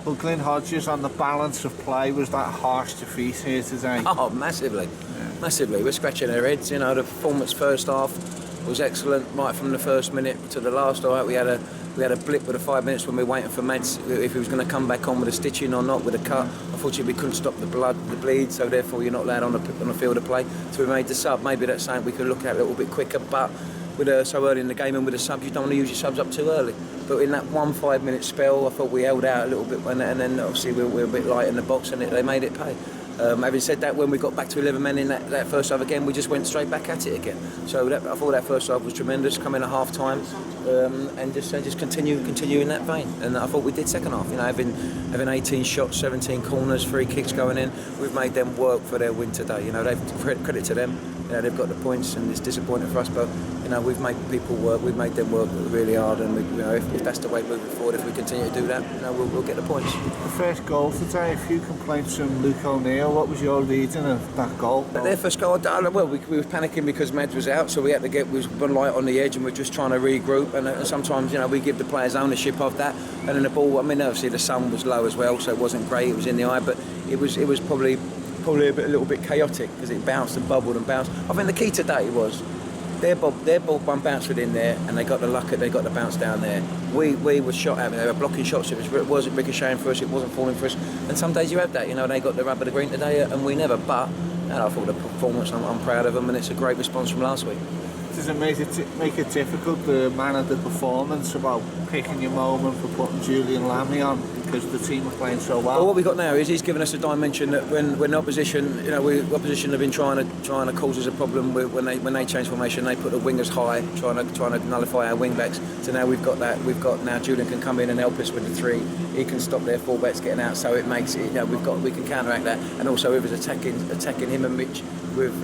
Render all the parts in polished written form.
Well, Glyn Hodges, on the balance of play, was that harsh defeat here today? Oh, massively. Massively. We're scratching our heads. You know, the performance first half was excellent, right from the first minute to the last. All right, we had a blip with the 5 minutes when we were waiting for Mads if he was going to come back on with a stitching or not, with a cut. Unfortunately, we couldn't stop the bleed, so therefore you're not allowed on the field of play. So we made the sub. Maybe that's something we could look at a little bit quicker, but with so early in the game and with the subs, you don't want to use your subs up too early. But in that 1 5-minute spell, I thought we held out a little bit, and then obviously we were a bit light in the box, and they made it pay. Having said that, when we got back to 11 men in that first half again, we just went straight back at it again. So I thought that first half was tremendous, coming at half time, and just continue in that vein. And I thought we did second half. You know, having 18 shots, 17 corners, 3 kicks going in, we've made them work for their win today. You know, they've credit to them. You know, they've got the points, and it's disappointing for us, but you know, we've made people work. We've made them work really hard, and if that's the way moving forward, if we continue to do that, you know, we'll get the points. The first goal today, a few complaints from Luke O'Neill. What was your reading of that goal? Their first goal, well, we were panicking because Mads was out, so we had to get one light on the edge, and we're just trying to regroup. And sometimes, you know, we give the players ownership of that, and then the ball. I mean, obviously the sun was low as well, so it wasn't great. It was in the eye, but it was probably a little bit chaotic because it bounced and bubbled and bounced. I think the key today was their ball bounced within there, and they got the luck. They got the bounce down there. We were shot at. They were blocking shots. It wasn't ricocheting for us. It wasn't falling for us. And some days you have that. You know, they got the rub of the green today, and we never. But I thought the performance. I'm proud of them, and it's a great response from last week. Does it make it difficult, the man of the performance, about picking your moment for putting Julian Lammy on because the team are playing so well? Well, what we got now is he's given us a dimension that when opposition, you know, opposition have been trying to cause us a problem when they change formation, they put the wingers high, trying to nullify our wing backs. So now we've got that. We've got now Julian can come in and help us with the 3. He can stop their fullbacks getting out. So it makes it. You know, we can counteract that, and also if it's attacking him and Mitch with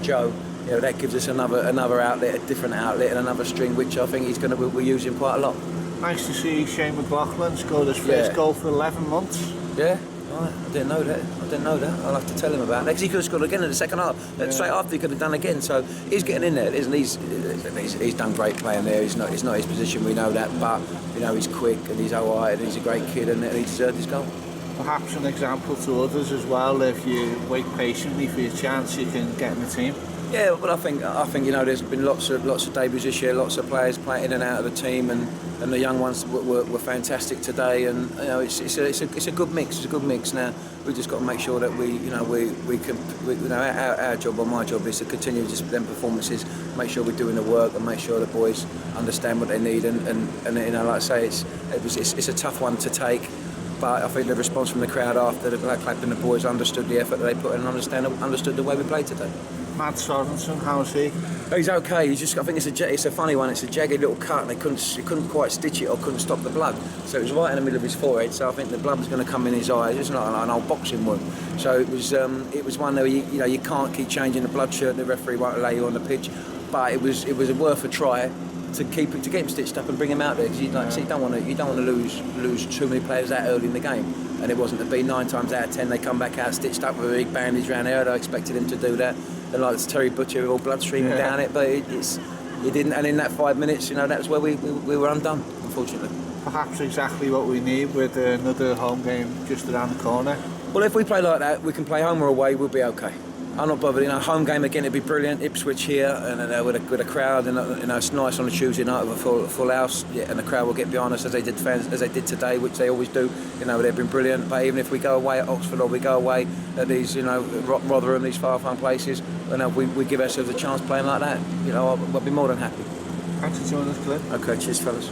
Joe. You know, that gives us another outlet, a different outlet, and another string, which I think we're using quite a lot. Nice to see Shane McLaughlin scored his first goal for 11 months. Yeah, right. I didn't know that. I'll have to tell him about that because he could have scored again in the second half. Straight after he could have done again. So he's getting in there, isn't he? He's done great playing there. It's not his position, we know that, but you know, he's quick and he's alright and he's a great kid and he deserved his goal. Perhaps an example to others as well. If you wait patiently for your chance, you can get in the team. Yeah, but I think you know, there's been lots of debuts this year, lots of players playing in and out of the team, and the young ones were fantastic today, and you know, it's a good mix. It's a good mix. Now we've just got to make sure that we can our job or my job is to continue just them performances, make sure we're doing the work, and make sure the boys understand what they need, and you know, like I say, it's a tough one to take. But I think the response from the crowd after the Black Clap and the boys understood the effort that they put in and understood the way we played today. Matt Sorensen, how is he? He's okay. I think it's a funny one. It's a jagged little cut, and he couldn't quite stitch it or couldn't stop the blood. So it was right in the middle of his forehead. So I think the blood was going to come in his eyes. It's not an old boxing wound. So it was one that you can't keep changing the blood shirt. The referee won't allow you on the pitch. But it was worth a try to get him stitched up and bring him out there, because you don't want to lose too many players that early in the game. And it wasn't to be. 9 times out of 10 they come back out stitched up with a big bandage around there. I expected him to do that. And like it's Terry Butcher with all blood streaming down it, but it didn't. And in that 5 minutes, you know, that's where we were undone, unfortunately. Perhaps exactly what we need with another home game just around the corner. Well, if we play like that, we can play home or away. We'll be okay. I'm not bothered. You know, home game again, it'd be brilliant. Ipswich here, and with a crowd, and you know, it's nice on a Tuesday night with a full house. Yeah, and the crowd will get behind us as they did today, which they always do. You know, they've been brilliant. But even if we go away at Oxford or we go away at these, you know, Rotherham, these far-flung places, you know, we give ourselves a chance playing like that. You know, I'll be more than happy. Thanks for joining us, Glyn. Okay, cheers, fellas.